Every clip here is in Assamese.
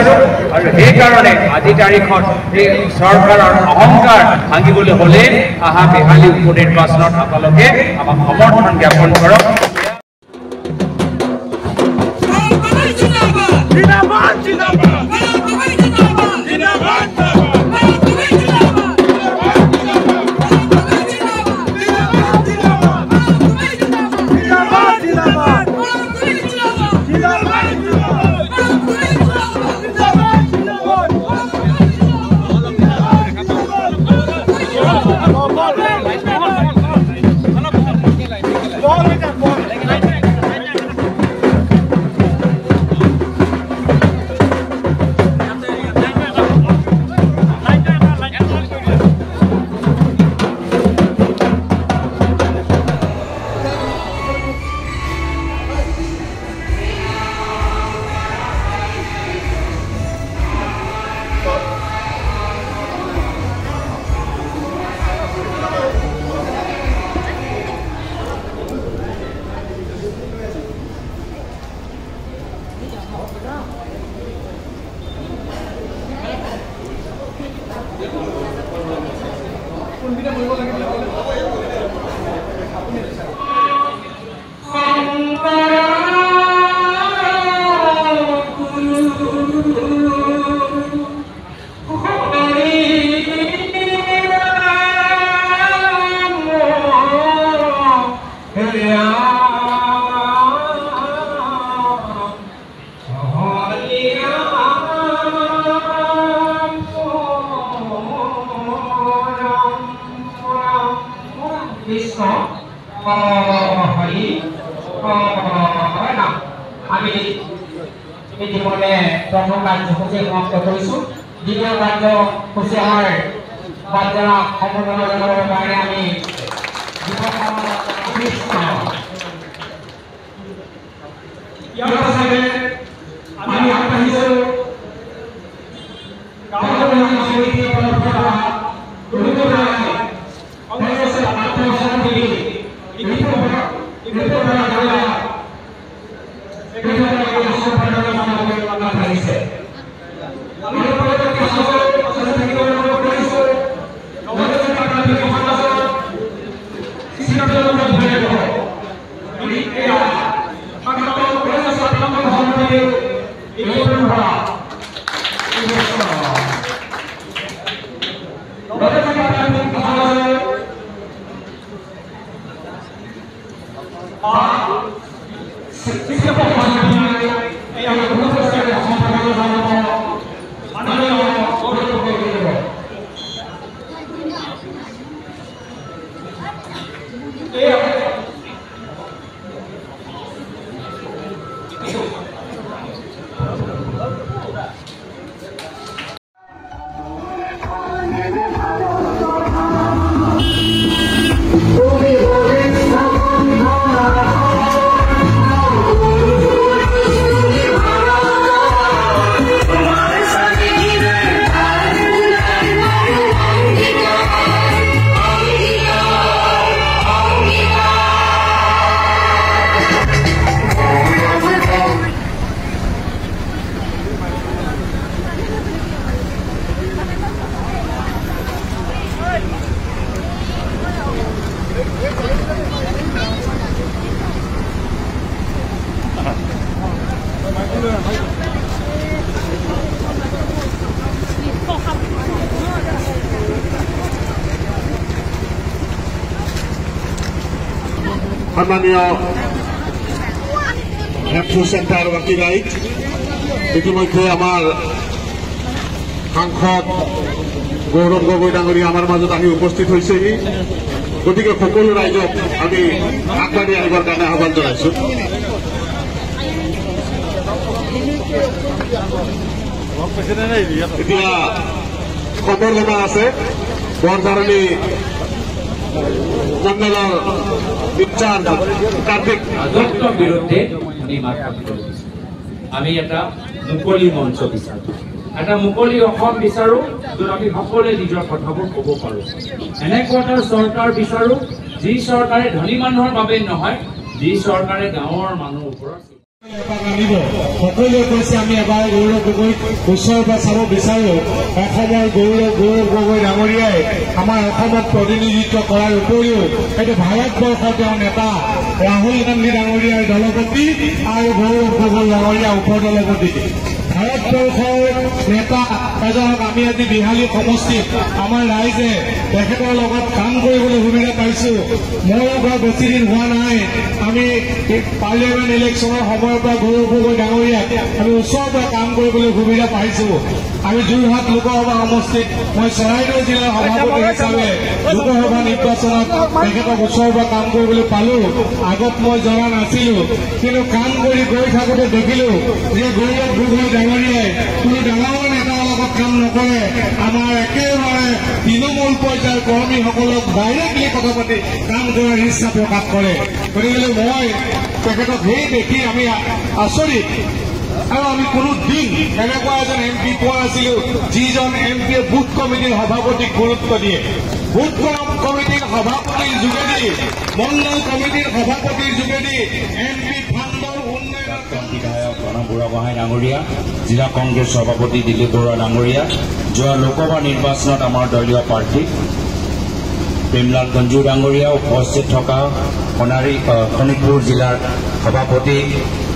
নিবিচাৰোঁ আৰু সেইকাৰণে আজি তাৰিখত এই চৰকাৰৰ অহংকাৰ ভাঙিবলৈ হ'লে অহা বিহালী উপ নিৰ্বাচনত আপোনালোকে আমাক সমৰ্থন জ্ঞাপন কৰক। আমি ইতিমধ্যে প্ৰথম কাৰ্যসূচী সমাপ্ত কৰিছোঁ। দ্বিতীয় কাৰ্যসূচী আমাৰ বাৰ্তালাপ সম্পূৰ্ণ কৰাৰ কাৰণে আমি সম্মানীয় হেডফোন চেণ্টাৰ বাকী ৰাইট ইতিমধ্যে আমাৰ সাংসদ গৌৰৱ গগৈ ডাঙৰীয়া আমাৰ মাজত আহি উপস্থিত হৈছেহি। গতিকে সকলো ৰাইজক আমি আগবাঢ়ি আহিবৰ কাৰণে আহ্বান জনাইছোঁ। এতিয়া সম্বৰ্ধনা আছে বৰধাৰণী মণ্ডলৰ ইনচাৰ্জ কাৰ্তিক বিৰুদ্ধে আমি এটা মুকলি মঞ্চ বিচাৰোঁ, এটা মুকলি অসম বিচাৰোঁ, য'ত আমি সকলোৱে নিজৰ কথাবোৰ ক'ব পাৰোঁ। এনেকুৱা এটা চৰকাৰ বিচাৰোঁ যি চৰকাৰে ধনী মানুহৰ বাবে নহয়, যি চৰকাৰে গাঁৱৰ মানুহৰ ওপৰত আনিব সকলোৱে কৈছে আমি এবাৰ গৌৰৱ গগৈক ওচৰৰ পৰা চাব বিচাৰো অসমৰ গৌৰৱ গগৈ ডাঙৰীয়াই আমাৰ অসমক প্ৰতিনিধিত্ব কৰাৰ উপৰিও এইটো ভাৰতবৰ্ষৰ তেওঁৰ নেতা ৰাহুল গান্ধী ডাঙৰীয়াৰ দলপতি আৰু গৌৰৱ গগৈ ডাঙৰীয়া উপদলপতি ভাৰতবৰ্ষৰ নেতা এজনক আমি আজি বিহালী সমষ্টিত আমাৰ ৰাইজে তেখেতৰ লগত কাম কৰিবলৈ সুবিধা পাইছো ময়ো বৰ বেছি দিন হোৱা নাই আমি পাৰ্লিয়ামেণ্ট ইলেকশ্যনৰ সময়ৰ পৰা গৌৰৱ গগৈ ডাঙৰীয়াক আমি ওচৰৰ পৰা কাম কৰিবলৈ সুবিধা পাইছো আমি যোৰহাট লোকসভা সমষ্টিত মই চৰাইদেউ জিলাৰ সভাপতি হিচাপে লোকসভা নিৰ্বাচনত তেখেতক ওচৰৰ পৰা কাম কৰিবলৈ পালো আগত মই জনা নাছিলো কিন্তু কাম কৰি গৈ থাকোঁতে দেখিলো যে গৌৰৱ গগৈ ডাঙৰীয়াই কোনো ডাঙৰ নেতাৰ লগত কাম নকৰে আমাৰ একেবাৰে তৃণমূল পৰ্যায়ৰ কৰ্মীসকলক ডাইৰেক্টলি কথা পাতি কাম কৰাৰ ইচ্ছা প্ৰকাশ কৰে গতিকে মই তেখেতক সেই দেখি আমি আচৰিত আৰু আমি কোনো দিন এনেকুৱা এজন MP পোৱা নাছিলো যিজন MP বুথ কমিটিৰ সভাপতিক গুৰুত্ব দিয়ে বুথ কমিটিৰ সভাপতিৰ যোগেদি মণ্ডল কমিটিৰ সভাপতিৰ যোগেদি MP ফাণ্ডৰ উন্নয়নৰ বিধায়ক প্ৰণৱ বুঢ়াগোহাঁই ডাঙৰীয়া জিলা কংগ্ৰেছ সভাপতি দিলীপ বৰুৱা ডাঙৰীয়া যোৱা লোকসভা নিৰ্বাচনত আমাৰ দলীয় প্ৰাৰ্থী প্ৰেমলাল গঞ্জু ডাঙৰীয়া উপস্থিত থকা শোণিতপুৰ জিলাৰ সভাপতি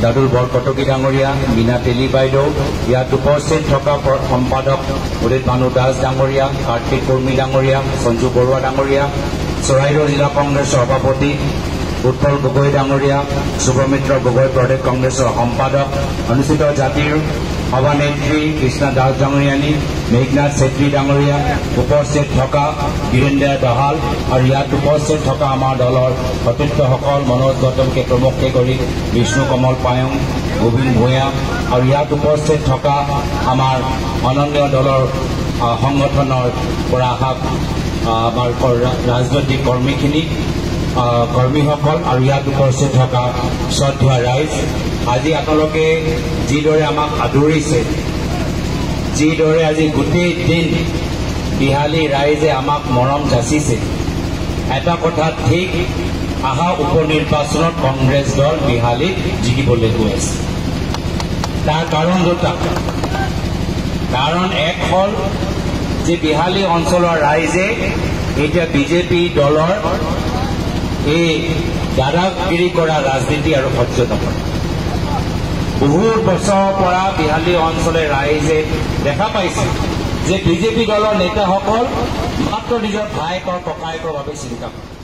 দাদুল বৰকটকী ডাঙৰীয়া মীনা তেলী বাইদেউ ইয়াত উপস্থিত থকা সম্পাদক উদিত ভানু দাস ডাঙৰীয়া কাৰ্তিক কৰ্মী ডাঙৰীয়া সঞ্জু বৰুৱা ডাঙৰীয়া চৰাইদেউ জিলা কংগ্ৰেছৰ সভাপতি উৎপল গগৈ ডাঙৰীয়া শুভমিত্ৰ গগৈ প্ৰদেশ কংগ্ৰেছৰ সম্পাদক অনুসূচিত জাতিৰ সভানেত্ৰী কৃষ্ণা দাস ডাঙৰীয়ানী মেঘনাথ চেত্ৰী ডাঙৰীয়া উপস্থিত থকা বীৰেন্দ্ৰ দহাল আৰু ইয়াত উপস্থিত থকা আমাৰ দলৰ সতীৰ্থসকল মনোজ গৌতমকে প্ৰমুখে কৰি বিষ্ণু কমল পায়ং গোবিন্দ ভূঞা আৰু ইয়াত উপস্থিত থকা আমাৰ অনন্য দলৰ সংগঠনৰ পৰা অহা আমাৰ ৰাজনৈতিক কৰ্মীসকল আৰু ইয়াত উপস্থিত থকা শ্ৰদ্ধা ৰাইজ আজি আপোনালোকে যিদৰে আমাক আদৰিছে যিদৰে আজি গোটেই দিন বিহালী ৰাইজে আমাক মৰম যাচিছে এটা কথা ঠিক অহা উপ নিৰ্বাচনত কংগ্ৰেছ দল বিহালীত জিকিবলৈ গৈ আছে তাৰ কাৰণ দুটা কাৰণ এক হ'ল যে বিহালী অঞ্চলৰ ৰাইজে এতিয়া বিজেপি দলৰ এই দাদাগিৰি কৰা ৰাজনীতি আৰু সহ্য নকৰে বহুত বছৰৰ পৰা বিহালী অঞ্চলৰ ৰাইজে দেখা পাইছে যে বিজেপি দলৰ নেতাসকল মাত্ৰ নিজৰ ভায়েকৰ ককায়েকৰ বাবে চিন্তা কৰে